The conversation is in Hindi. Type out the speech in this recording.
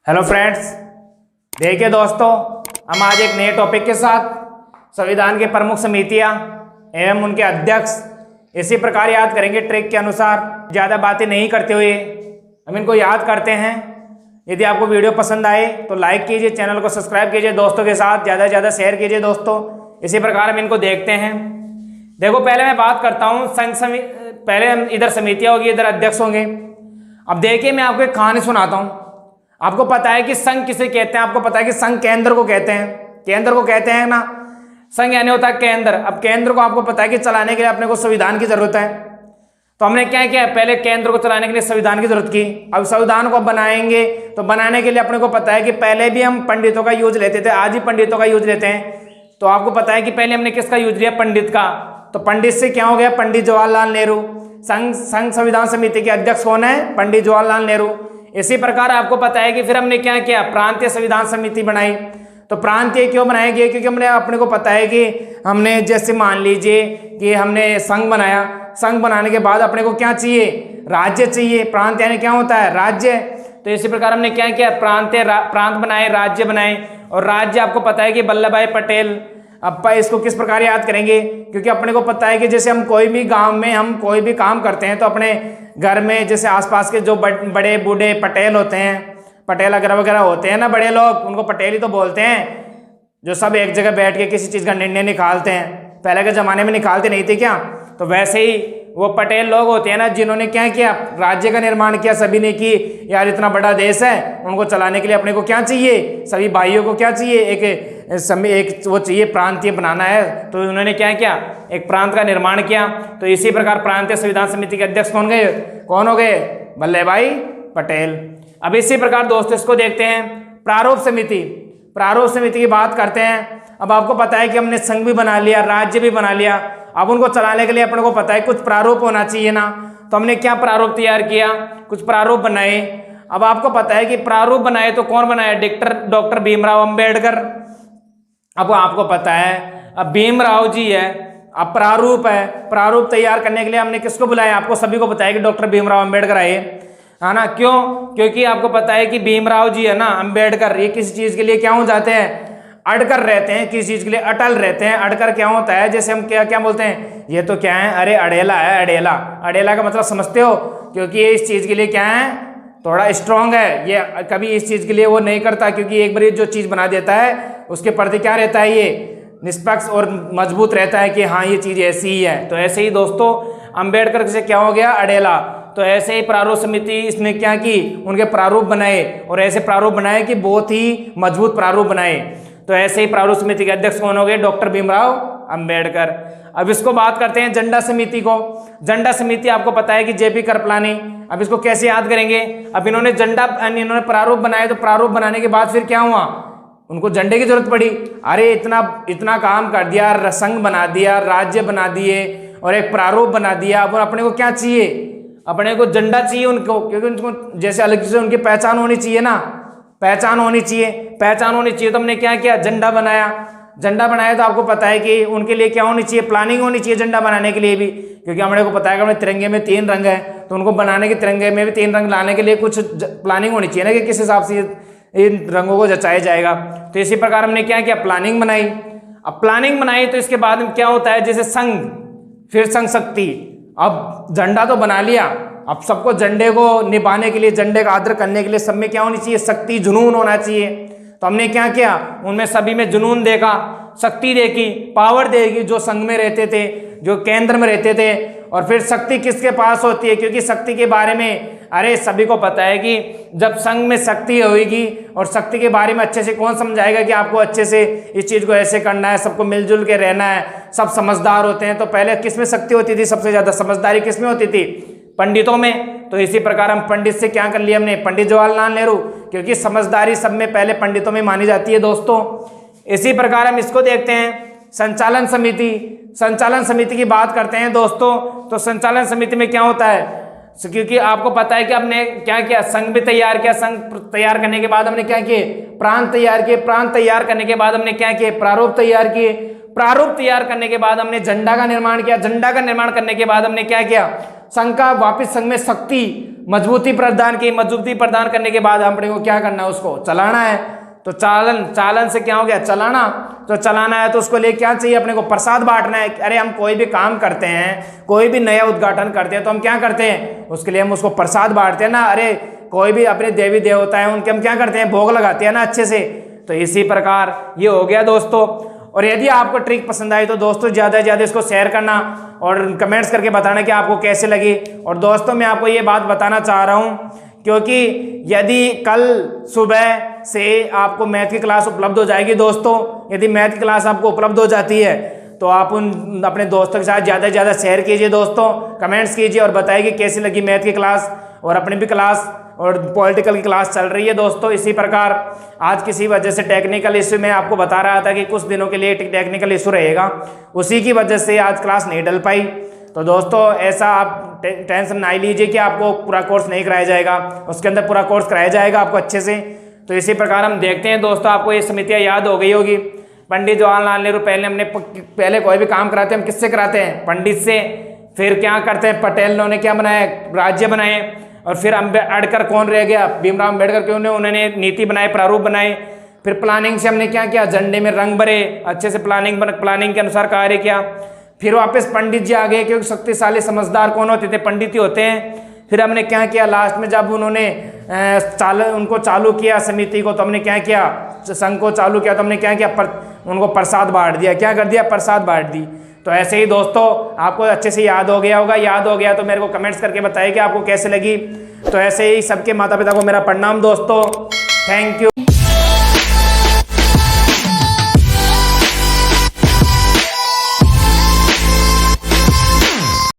हेलो फ्रेंड्स, देखिए दोस्तों, हम आज एक नए टॉपिक के साथ संविधान के प्रमुख समितियां एवं उनके अध्यक्ष इसी प्रकार याद करेंगे। ट्रिक के अनुसार ज़्यादा बातें नहीं करते हुए हम इनको याद करते हैं। यदि आपको वीडियो पसंद आए तो लाइक कीजिए, चैनल को सब्सक्राइब कीजिए, दोस्तों के साथ ज़्यादा से ज़्यादा शेयर कीजिए। दोस्तों इसी प्रकार हम इनको देखते हैं। देखो, पहले मैं बात करता हूँ पहले हम इधर समितियाँ होगी, इधर अध्यक्ष होंगे। अब देखिए, मैं आपको एक कहानी सुनाता हूँ। आपको पता है कि संघ किसे कहते हैं? आपको पता है कि संघ केंद्र को कहते हैं। केंद्र को कहते हैं ना, संघ यानी होता है केंद्र। अब केंद्र को आपको पता है कि चलाने के लिए अपने को संविधान की जरूरत है। तो हमने क्या किया, पहले केंद्र को चलाने के लिए संविधान की जरूरत की। अब संविधान को बनाएंगे तो बनाने के लिए अपने को पता है कि पहले भी हम पंडितों का यूज लेते थे, आज भी पंडितों का यूज लेते हैं। तो आपको पता है कि पहले हमने किसका यूज लिया? पंडित का। तो पंडित से क्या हो गया? पंडित जवाहरलाल नेहरू। संघ संविधान समिति के अध्यक्ष कौन है? पंडित जवाहरलाल नेहरू। इसी प्रकार आपको पता है कि फिर हमने क्या किया? प्रांतीय संविधान समिति बनाई। तो प्रांतीय क्यों बनाई गई? क्योंकि हमने अपने को पता है कि हमने जैसे मान लीजिए कि हमने संघ बनाया, संघ बनाने के बाद अपने को क्या चाहिए? राज्य चाहिए। प्रांत यानी क्या होता है? राज्य। तो इसी प्रकार हमने क्या किया? प्रांत बनाए, राज्य बनाए। और राज्य आपको पता है कि वल्लभ भाई पटेल। अब इसको किस प्रकार याद करेंगे? क्योंकि अपने को पता है कि जैसे हम कोई भी गांव में हम कोई भी काम करते हैं तो अपने घर में जैसे आसपास के जो बड़े बूढ़े पटेल होते हैं, पटेल वगैरह होते हैं ना, बड़े लोग, उनको पटेल ही तो बोलते हैं। जो सब एक जगह बैठ के किसी चीज़ का निर्णय निकालते हैं। पहले के ज़माने में निकालते नहीं थे क्या? तो वैसे ही वो पटेल लोग होते हैं ना, जिन्होंने क्या किया? राज्य का निर्माण किया। सभी ने कि यार इतना बड़ा देश है, उनको चलाने के लिए अपने को क्या चाहिए? सभी भाइयों को क्या चाहिए? एक वो चाहिए, प्रांतीय बनाना है। तो उन्होंने क्या किया? एक प्रांत का निर्माण किया। तो इसी प्रकार प्रांतीय संविधान समिति के अध्यक्ष कौन हो गए? वल्लभ भाई पटेल। अब इसी प्रकार दोस्तों इसको देखते हैं, प्रारूप समिति। प्रारूप समिति की बात करते हैं। अब आपको पता है कि हमने संघ भी बना लिया, राज्य भी बना लिया। अब उनको चलाने के लिए अपने को पता है कुछ प्रारूप होना चाहिए ना। तो हमने क्या प्रारूप तैयार किया? कुछ प्रारूप बनाए। अब आपको पता है कि प्रारूप बनाए तो कौन बनाया? डॉक्टर भीमराव अंबेडकर। अब आपको पता है अब भीमराव जी है, अब प्रारूप है। प्रारूप तैयार करने के लिए हमने किसको बुलाया? आपको सभी को बताया कि डॉक्टर भीमराव अंबेडकर आए, है ना। क्यों? क्योंकि आपको पता है कि भीमराव जी है ना, अंबेडकर, ये किसी चीज के लिए क्या हो जाते हैं? अड़कर रहते हैं, किसी चीज के लिए अटल रहते हैं। अड़कर क्या होता है? जैसे हम क्या बोलते हैं, ये तो क्या है? अरे अड़ेला है, अड़ेला। अड़ेला का मतलब समझते हो? क्योंकि ये इस चीज के लिए क्या है? थोड़ा स्ट्रांग है। ये कभी इस चीज के लिए वो नहीं करता, क्योंकि एक बार जो चीज बना देता है उसके प्रति क्या रहता है? ये निष्पक्ष और मजबूत रहता है कि हाँ ये चीज ऐसी ही है। तो ऐसे ही दोस्तों अंबेडकर से क्या हो गया? अड़ेला। तो ऐसे ही प्रारूप समिति इसने क्या की? उनके प्रारूप बनाए, और ऐसे प्रारूप बनाए कि बहुत ही मजबूत प्रारूप बनाए। तो ऐसे ही प्रारूप समिति के अध्यक्ष कौन हो गए? डॉक्टर भीमराव अंबेडकर। अब इसको बात करते हैं झंडा समिति को। झंडा समिति आपको पता है कि जेपी कृपलानी। अब इसको कैसे याद करेंगे? अब इन्होंने प्रारूप बनाए, तो प्रारूप बनाने के बाद फिर क्या हुआ? उनको झंडे की जरूरत पड़ी। अरे इतना काम कर दिया, संघ बना दिया, राज्य बना दिए और एक प्रारूप बना दिया। अब अपने को क्या चाहिए? अपने को झंडा चाहिए उनको, क्योंकि उनको जैसे अलग से उनकी पहचान होनी चाहिए ना। पहचान होनी चाहिए। तो हमने क्या किया? झंडा बनाया। झंडा बनाया तो आपको पता है कि उनके लिए क्या होनी चाहिए? प्लानिंग होनी चाहिए झंडा बनाने के लिए भी, क्योंकि हमने को पता है कि अपने तिरंगे में 3 रंग है। तो उनको बनाने के, तिरंगे में भी 3 रंग लाने के लिए कुछ प्लानिंग होनी चाहिए ना, कि किस हिसाब से इन रंगों को जचाया जाएगा। तो इसी प्रकार हमने क्या किया? प्लानिंग बनाई। अब प्लानिंग बनाई तो इसके बाद में क्या होता है? जैसे संघ, फिर संघ शक्ति। अब झंडा तो बना लिया, अब सबको झंडे को निभाने के लिए, झंडे का आदर करने के लिए सब में क्या होनी चाहिए? शक्ति, जुनून होना चाहिए। तो हमने क्या किया? उनमें सभी में जुनून देखा, शक्ति देखी, पावर देखी, जो संघ में रहते थे, जो केंद्र में रहते थे। और फिर शक्ति किसके पास होती है? क्योंकि शक्ति के बारे में अरे सभी को पता है कि जब संघ में शक्ति होगी, और शक्ति के बारे में अच्छे से कौन समझाएगा कि आपको अच्छे से इस चीज को ऐसे करना है, सबको मिलजुल के रहना है, सब समझदार होते हैं। तो पहले किसमें शक्ति होती थी? सबसे ज्यादा समझदारी किसमें होती थी? पंडितों में। तो इसी प्रकार हम पंडित से क्या कर लिया हमने? पंडित जवाहरलाल नेहरू, क्योंकि समझदारी सब में पहले पंडितों में मानी जाती है दोस्तों। इसी प्रकार हम इसको देखते हैं, संचालन समिति। संचालन समिति की बात करते हैं दोस्तों। तो संचालन समिति में क्या होता है? क्योंकि आपको पता है कि हमने क्या किया? संघ भी तैयार किया। संघ तैयार करने के बाद हमने क्या किए? प्रांत तैयार किए। प्रांत तैयार करने के बाद हमने क्या किए? प्रारूप तैयार किए। प्रारूप तैयार करने के बाद हमने झंडा का निर्माण किया। झंडा का निर्माण करने के बाद हमने क्या किया? संघ का वापस संघ में शक्ति मजबूती प्रदान की, मजबूती प्रदान करने के बाद अपने को क्या करना है, उसको चलाना है। तो चालन से क्या हो गया, चलाना। तो चलाना है तो उसको लिए क्या चाहिए, अपने को प्रसाद बांटना है। अरे हम कोई भी काम करते हैं, कोई भी नया उद्घाटन करते हैं तो हम क्या करते हैं, उसके लिए हम उसको प्रसाद बांटते हैं ना। अरे कोई भी अपने देवी देवता है उनके हम क्या करते हैं, भोग लगाते हैं ना अच्छे से। तो इसी प्रकार ये हो गया दोस्तों। और यदि आपको ट्रिक पसंद आई तो दोस्तों ज़्यादा से ज़्यादा इसको शेयर करना और कमेंट्स करके बताना कि आपको कैसे लगी। और दोस्तों मैं आपको ये बात बताना चाह रहा हूँ, क्योंकि यदि कल सुबह से आपको मैथ की क्लास उपलब्ध हो जाएगी दोस्तों, यदि मैथ की क्लास आपको उपलब्ध हो जाती है तो आप उन अपने दोस्तों के साथ ज़्यादा से ज़्यादा शेयर कीजिए दोस्तों, कमेंट्स कीजिए और बताइए कि कैसी लगी मैथ की क्लास। और अपनी भी क्लास और पॉलिटिकल की क्लास चल रही है दोस्तों। इसी प्रकार आज किसी वजह से टेक्निकल इशू में आपको बता रहा था कि कुछ दिनों के लिए टेक्निकल इशू रहेगा, उसी की वजह से आज क्लास नहीं डल पाई। तो दोस्तों ऐसा आप टेंशन ना लीजिए कि आपको पूरा कोर्स नहीं कराया जाएगा, उसके अंदर पूरा कोर्स कराया जाएगा आपको अच्छे से। तो इसी प्रकार हम देखते हैं दोस्तों, आपको ये समितियाँ याद हो गई होगी। पंडित जवाहरलाल नेहरू पहले कोई भी काम कराते हैं हम किससे कराते हैं, पंडित से। फिर क्या करते हैं, पटेल ने क्या बनाया, राज्य बनाए। और फिर अम्बेडकर कौन रह गया, भीमराव अम्बेडकर क्यों ने, उन्होंने नीति बनाए, प्रारूप बनाए। फिर प्लानिंग से हमने क्या किया, झंडे में रंग भरे, अच्छे से प्लानिंग के अनुसार कार्य किया। फिर वापस पंडित जी आ गए, क्योंकि शक्तिशाली समझदार कौन होते थे, पंडित ही होते हैं। फिर हमने क्या किया, लास्ट में जब उन्होंने उनको चालू किया समिति को, तो हमने क्या किया, संघ को चालू किया, तो हमने क्या किया, उनको प्रसाद बांट दिया। क्या कर दिया, प्रसाद बांट दी। तो ऐसे ही दोस्तों आपको अच्छे से याद हो गया होगा। याद हो गया तो मेरे को कमेंट्स करके बताइए कि आपको कैसे लगी। तो ऐसे ही सबके माता पिता को मेरा प्रणाम दोस्तों। Thank you.